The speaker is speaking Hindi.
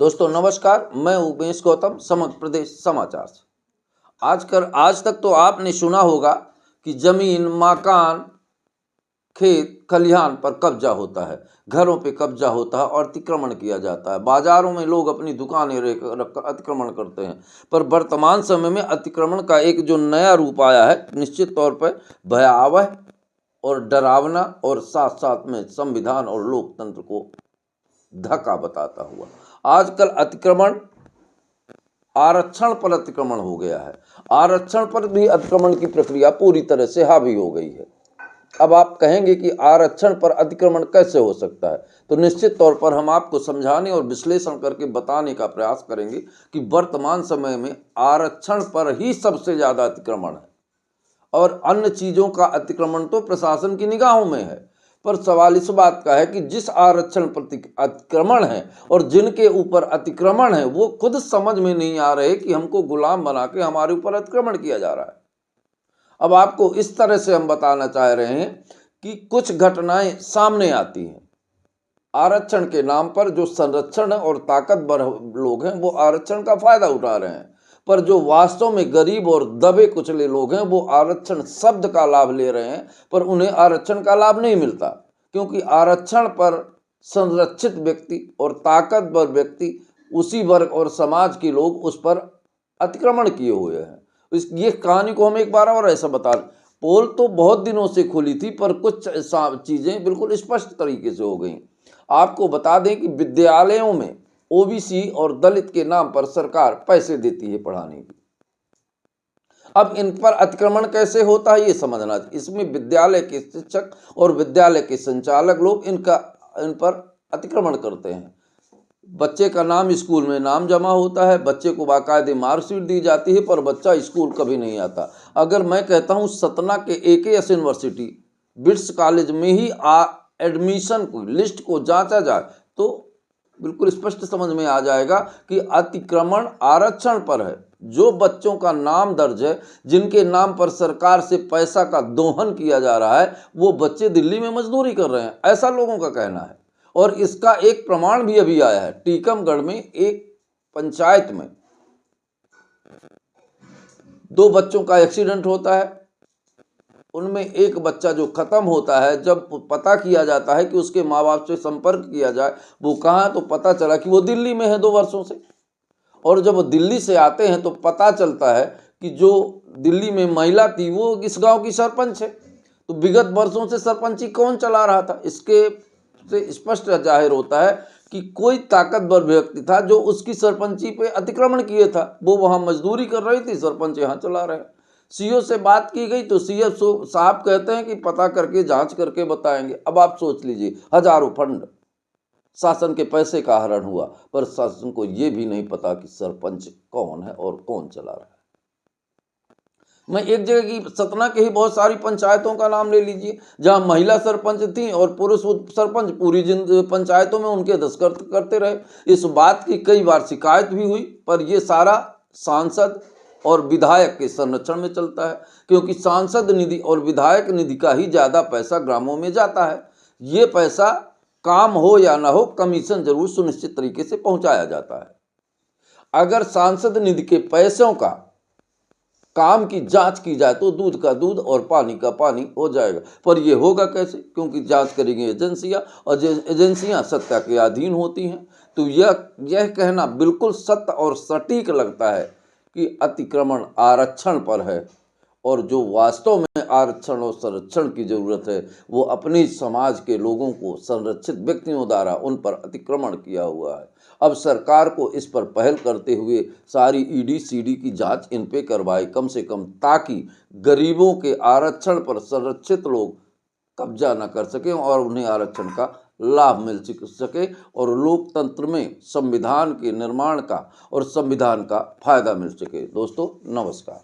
दोस्तों नमस्कार, मैं उमेश गौतम समग्र प्रदेश समाचार से। आज तक तो आपने सुना होगा कि जमीन, मकान, खेत खलिहान पर कब्जा होता है, घरों पे कब्जा होता है और अतिक्रमण किया जाता है। बाजारों में लोग अपनी दुकानें रखकर अतिक्रमण करते हैं। पर वर्तमान समय में अतिक्रमण का एक जो नया रूप आया है, निश्चित तौर पर भयावह और डरावना और साथ साथ में संविधान और लोकतंत्र को धक्का बताता हुआ। आजकल अतिक्रमण आरक्षण पर अतिक्रमण हो गया है। आरक्षण पर भी अतिक्रमण की प्रक्रिया पूरी तरह से हावी हो गई है। अब आप कहेंगे कि आरक्षण पर अतिक्रमण कैसे हो सकता है, तो निश्चित तौर पर हम आपको समझाने और विश्लेषण करके बताने का प्रयास करेंगे कि वर्तमान समय में आरक्षण पर ही सबसे ज्यादा अतिक्रमण है और अन्य चीजों का अतिक्रमण तो प्रशासन की निगाहों में है। पर सवाल इस बात का है कि जिस आरक्षण पर अतिक्रमण है और जिनके ऊपर अतिक्रमण है, वो खुद समझ में नहीं आ रहे कि हमको गुलाम बना के हमारे ऊपर अतिक्रमण किया जा रहा है। अब आपको इस तरह से हम बताना चाह रहे हैं कि कुछ घटनाएं सामने आती हैं। आरक्षण के नाम पर जो संरक्षण और ताकतवर लोग हैं वो आरक्षण का फायदा उठा रहे हैं, पर जो वास्तव में गरीब और दबे कुचले लोग हैं वो आरक्षण शब्द का लाभ ले रहे हैं, पर उन्हें आरक्षण का लाभ नहीं मिलता, क्योंकि आरक्षण पर संरक्षित व्यक्ति और ताकतवर व्यक्ति, उसी वर्ग और समाज के लोग उस पर अतिक्रमण किए हुए हैं। ये कहानी को हम एक बार और ऐसा बता रहे, पोल तो बहुत दिनों से खुली थी, पर कुछ चीजें बिल्कुल स्पष्ट तरीके से हो गई। आपको बता दें कि विद्यालयों में ओबीसी और दलित के नाम पर सरकार पैसे देती है पढ़ाने की। अब इन पर अतिक्रमण कैसे होता है ये समझना। इसमें विद्यालय के शिक्षक और विद्यालय के संचालक लोग इन पर अतिक्रमण करते हैं। बच्चे का नाम स्कूल में नाम जमा होता है, बच्चे को बाकायदे मार्कशीट दी जाती है, पर बच्चा स्कूल कभी नहीं आता। अगर मैं कहता हूँ सतना के AKS यूनिवर्सिटी बिट्स कॉलेज में ही एडमिशन को लिस्ट को जांचा जाए तो बिल्कुल स्पष्ट समझ में आ जाएगा कि अतिक्रमण आरक्षण पर है। जो बच्चों का नाम दर्ज है, जिनके नाम पर सरकार से पैसा का दोहन किया जा रहा है, वो बच्चे दिल्ली में मजदूरी कर रहे हैं, ऐसा लोगों का कहना है। और इसका एक प्रमाण भी अभी आया है। टीकमगढ़ में एक पंचायत में 2 बच्चों का एक्सीडेंट होता है। उनमें एक बच्चा जो खत्म होता है, जब पता किया जाता है कि उसके माँ बाप से संपर्क किया जाए वो कहाँ, तो पता चला कि वो दिल्ली में है 2 वर्षों से। और जब वो दिल्ली से आते हैं तो पता चलता है कि जो दिल्ली में महिला थी वो इस गांव की सरपंच है। तो विगत वर्षों से सरपंची कौन चला रहा था, इसके से स्पष्ट जाहिर होता है कि कोई ताकतवर व्यक्ति था जो उसकी सरपंची पे अतिक्रमण किए था। वो वहां मजदूरी कर रही थी, सरपंच यहाँ चला रहे। सीओ से बात की गई तो सीओ साहब कहते हैं कि पता करके जांच करके बताएंगे। अब आप सोच लीजिए, हजारों फंड शासन के पैसे का हरण हुआ, पर शासन को ये भी नहीं पता कि सरपंच कौन है और कौन चला रहा है। मैं एक जगह की सतना के ही बहुत सारी पंचायतों का नाम ले लीजिए जहां महिला सरपंच थी और पुरुष सरपंच पूरी पंचायतों में उनके दस्तखत करते रहे। इस बात की कई बार शिकायत भी हुई, पर यह सारा सांसद और विधायक के संरक्षण में चलता है, क्योंकि सांसद निधि और विधायक निधि का ही ज्यादा पैसा ग्रामों में जाता है। ये पैसा काम हो या ना हो, कमीशन जरूर सुनिश्चित तरीके से पहुंचाया जाता है। अगर सांसद निधि के पैसों का काम की जांच की जाए तो दूध का दूध और पानी का पानी हो जाएगा, पर यह होगा कैसे, क्योंकि जांच करेंगी एजेंसियां और एजेंसियां सत्ता के अधीन होती हैं। तो यह कहना बिल्कुल सत्य और सटीक लगता है कि अतिक्रमण आरक्षण पर है, और जो वास्तव में आरक्षण और संरक्षण की जरूरत है वो अपने समाज के लोगों को संरक्षित व्यक्तियों द्वारा उन पर अतिक्रमण किया हुआ है। अब सरकार को इस पर पहल करते हुए सारी ईडी सीडी की जांच इन पे करवाए कम से कम, ताकि गरीबों के आरक्षण पर संरक्षित लोग कब्जा न कर सकें और उन्हें आरक्षण का लाभ मिल सके और लोकतंत्र में संविधान के निर्माण का और संविधान का फायदा मिल सके। दोस्तों नमस्कार।